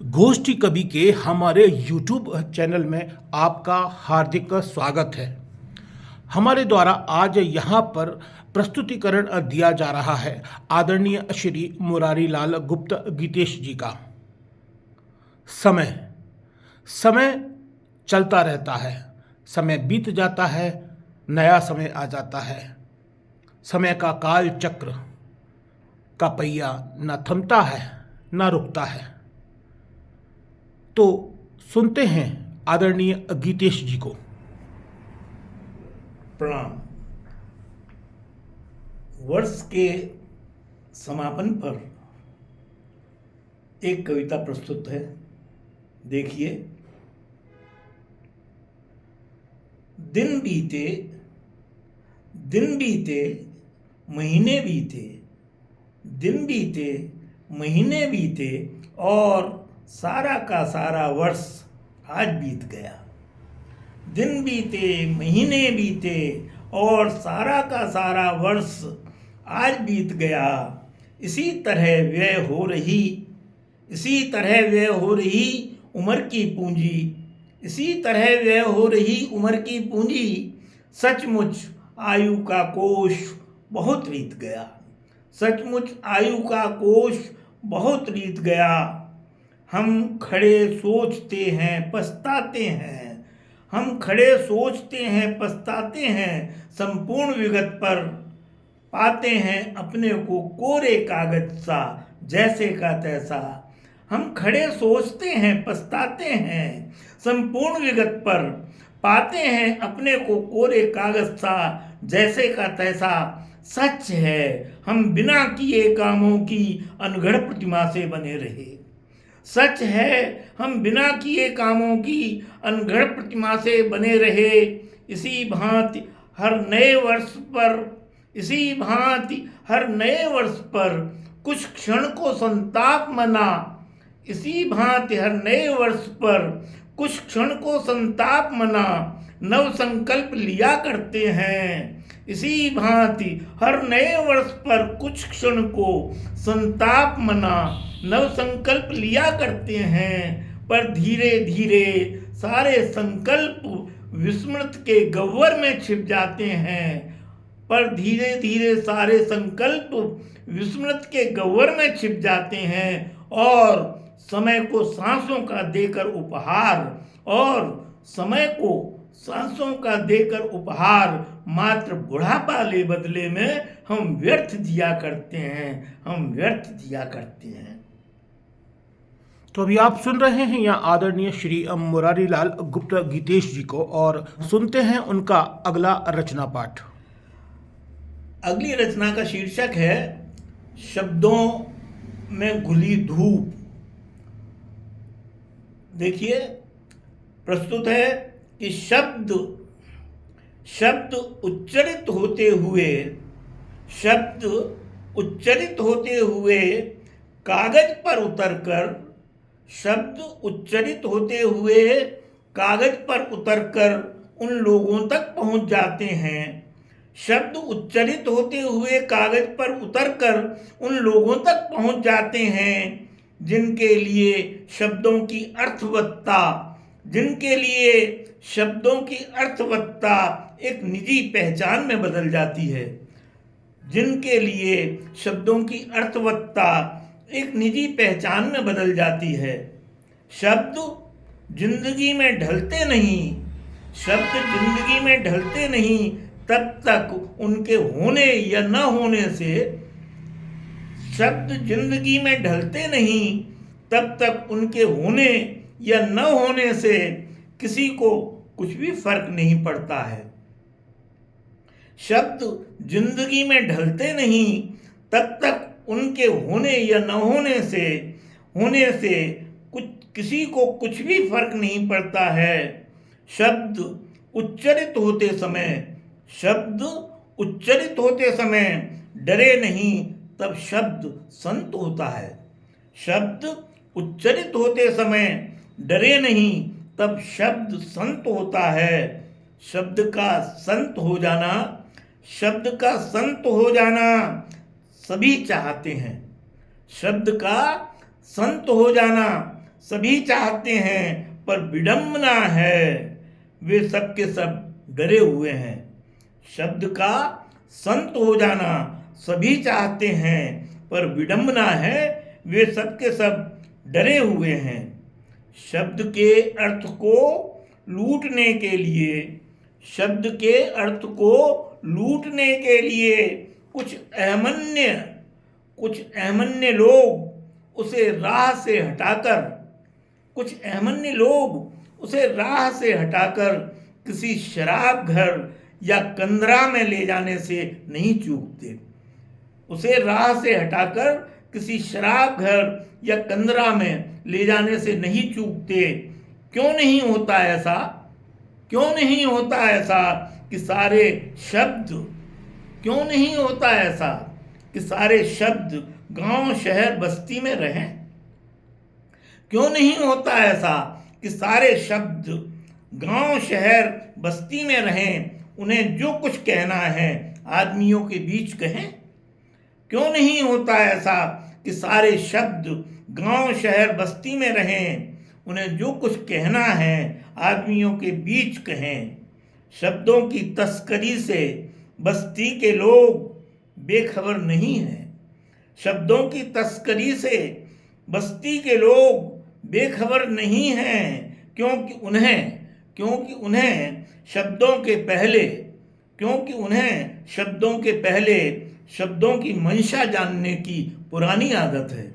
गोष्ठी कवि के हमारे YouTube चैनल में आपका हार्दिक स्वागत है। हमारे द्वारा आज यहाँ पर प्रस्तुतिकरण दिया जा रहा है आदरणीय श्री मुरारी लाल गुप्त गीतेश जी का। समय समय चलता रहता है, समय बीत जाता है, नया समय आ जाता है। समय का काल चक्र का पहिया न थमता है न रुकता है। तो सुनते हैं आदरणीय गीतेश जी को। प्रणाम। वर्ष के समापन पर एक कविता प्रस्तुत है, देखिए। दिन बीते, दिन बीते, महीने बीते, दिन बीते, महीने बीते और सारा का सारा वर्ष आज बीत गया। दिन बीते, महीने बीते और सारा का सारा वर्ष आज बीत गया। इसी तरह व्यय हो रही उम्र की पूंजी, इसी तरह व्यय हो रही उम्र की पूंजी। सचमुच आयु का कोष बहुत रीत गया, सचमुच आयु का कोष बहुत रीत गया। हम खड़े सोचते हैं पछताते हैं, हम खड़े सोचते हैं पछताते हैं। संपूर्ण विगत पर पाते हैं अपने को कोरे कागज सा, जैसे का तैसा। हम खड़े सोचते हैं पछताते हैं, संपूर्ण विगत पर पाते हैं अपने को कोरे कागज सा, जैसे का तैसा। सच है हम बिना किए कामों की अनगढ़ प्रतिमा से बने रहे, सच है हम बिना किए कामों की अनगढ़ प्रतिमा से बने रहे। इसी भांति हर नए वर्ष पर, इसी भांति हर नए वर्ष पर कुछ क्षण को संताप मना, इसी भांति हर नए वर्ष पर कुछ क्षण को संताप मना। नव संकल्प लिया करते हैं, इसी भांति हर नए वर्ष पर कुछ क्षण को संताप मना। नव संकल्प लिया करते हैं, पर धीरे धीरे सारे संकल्प विस्मृत के गह्वर में छिप जाते हैं, पर धीरे धीरे सारे संकल्प विस्मृत के गह्वर में छिप जाते हैं। और समय को सांसों का देकर उपहार, और समय को सांसों का देकर उपहार मात्र बुढ़ापा ले बदले में हम व्यर्थ दिया करते हैं, हम व्यर्थ दिया करते हैं। तो अभी आप सुन रहे हैं यहाँ आदरणीय श्री मुरारी लाल गुप्त गीतेश जी को, और सुनते हैं उनका अगला रचना पाठ। अगली रचना का शीर्षक है शब्दों में घुली धूप। देखिए, प्रस्तुत है कि शब्द उच्चरित होते हुए, शब्द उच्चरित होते हुए कागज पर उतरकर, शब्द उच्चरित होते हुए कागज पर उतरकर उन लोगों तक पहुंच जाते हैं। शब्द उच्चरित होते हुए कागज पर उतरकर उन लोगों तक पहुंच जाते हैं जिनके लिए शब्दों की अर्थवत्ता, जिनके लिए शब्दों की अर्थवत्ता एक निजी पहचान में बदल जाती है, जिनके लिए शब्दों की अर्थवत्ता एक निजी पहचान में बदल जाती है। शब्द जिंदगी में ढलते नहीं, शब्द जिंदगी में ढलते नहीं तब तक उनके होने या न होने से, शब्द जिंदगी में ढलते नहीं तब तक उनके होने या न होने से किसी को कुछ भी फर्क नहीं पड़ता है। शब्द जिंदगी में ढलते नहीं तब तक उनके होने या न होने से कुछ किसी को कुछ भी फर्क नहीं पड़ता है। शब्द उच्चरित होते समय, शब्द उच्चरित होते समय डरे नहीं तब शब्द संत होता है। शब्द उच्चरित होते समय डरे नहीं तब शब्द संत होता है। शब्द का संत हो जाना, शब्द का संत हो जाना सभी चाहते हैं, शब्द का संत हो जाना सभी चाहते हैं पर विडंबना है वे सब के सब डरे हुए हैं। शब्द का संत हो जाना सभी चाहते हैं पर विडंबना है वे सब के सब डरे हुए हैं। शब्द के अर्थ को लूटने के लिए, शब्द के अर्थ को लूटने के लिए कुछ अहमन्य लोग उसे राह से हटाकर, कुछ अहमन्य लोग उसे राह से हटाकर किसी शराब घर या कंदरा में ले जाने से नहीं चूकते। उसे राह से हटाकर किसी शराब घर या कंदरा में ले जाने से नहीं चूकते। क्यों नहीं होता ऐसा? क्यों नहीं होता ऐसा कि सारे शब्द, क्यों नहीं होता ऐसा कि सारे शब्द गांव शहर बस्ती में रहें? क्यों नहीं होता ऐसा कि सारे शब्द गांव शहर बस्ती में रहें, उन्हें जो कुछ कहना है आदमियों के बीच कहें? क्यों नहीं होता ऐसा कि सारे शब्द गांव शहर बस्ती में रहें, उन्हें जो कुछ कहना है आदमियों के बीच कहें? शब्दों की तस्करी से बस्ती के लोग बेखबर नहीं हैं। शब्दों की तस्करी से बस्ती के लोग बेखबर नहीं हैं, क्योंकि उन्हें शब्दों के पहले शब्दों की मंशा जानने की पुरानी आदत है।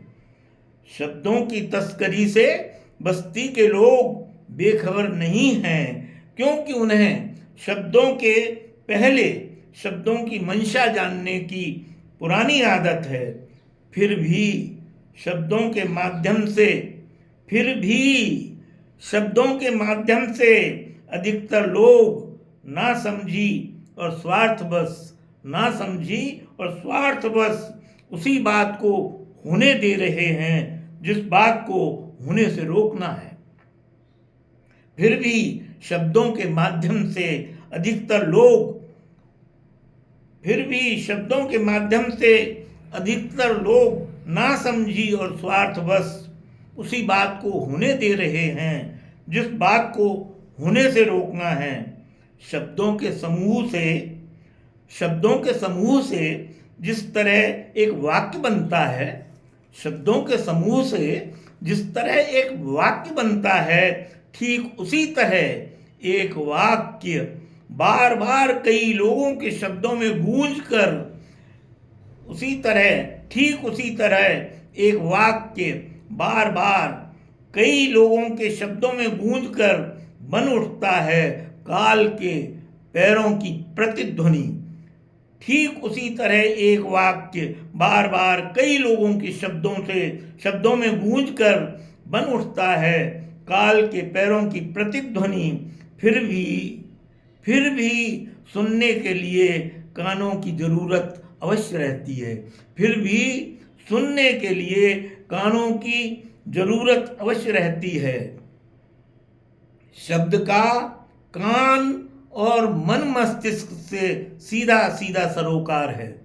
शब्दों की तस्करी से बस्ती के लोग बेखबर नहीं हैं, क्योंकि उन्हें शब्दों के पहले शब्दों की मंशा जानने की पुरानी आदत है। फिर भी शब्दों के माध्यम से अधिकतर लोग ना समझी और स्वार्थवश उसी बात को होने दे रहे हैं जिस बात को होने से रोकना है। फिर भी शब्दों के माध्यम से अधिकतर लोग ना समझी और स्वार्थवश उसी बात को होने दे रहे हैं जिस बात को होने से रोकना है। शब्दों के समूह से जिस तरह एक वाक्य बनता है, शब्दों के समूह से जिस तरह एक वाक्य बनता है, ठीक उसी तरह एक वाक्य बार बार कई लोगों के शब्दों में गूंजकर एक वाक्य बार बार कई लोगों के शब्दों में गूंजकर बन उठता है काल के पैरों की प्रतिध्वनि। ठीक उसी तरह एक वाक्य बार बार कई लोगों के शब्दों में गूंजकर बन उठता है काल के पैरों की प्रतिध्वनि। फिर भी सुनने के लिए कानों की जरूरत अवश्य रहती है। फिर भी सुनने के लिए कानों की जरूरत अवश्य रहती है। शब्द का कान और मन मस्तिष्क से सीधा सीधा सरोकार है।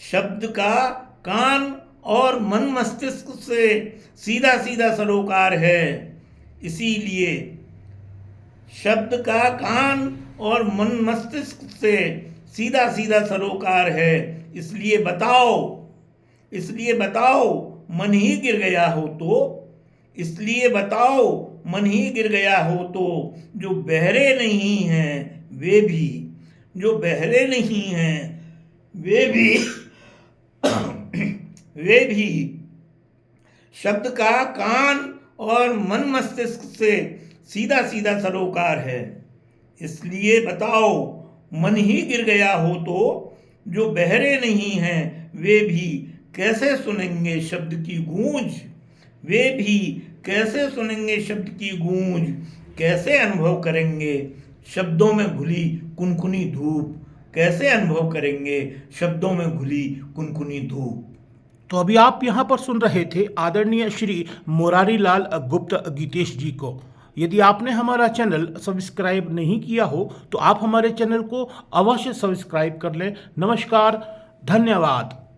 शब्द का कान और मन मस्तिष्क से सीधा सीधा सरोकार है। इसीलिए शब्द का कान और मन मस्तिष्क से सीधा सीधा सरोकार है। इसलिए बताओ मन ही गिर गया हो तो जो बहरे नहीं हैं वे भी शब्द का कान और मन मस्तिष्क से सीधा सीधा सरोकार है। इसलिए बताओ मन ही गिर गया हो तो जो बहरे नहीं हैं वे भी कैसे सुनेंगे शब्द की गूंज, कैसे अनुभव करेंगे शब्दों में घुली कुनकुनी धूप। तो अभी आप यहाँ पर सुन रहे थे आदरणीय श्री मुरारी लाल गुप्त गीतेश जी को। यदि आपने हमारा चैनल सब्सक्राइब नहीं किया हो तो आप हमारे चैनल को अवश्य सब्सक्राइब कर लें। नमस्कार, धन्यवाद।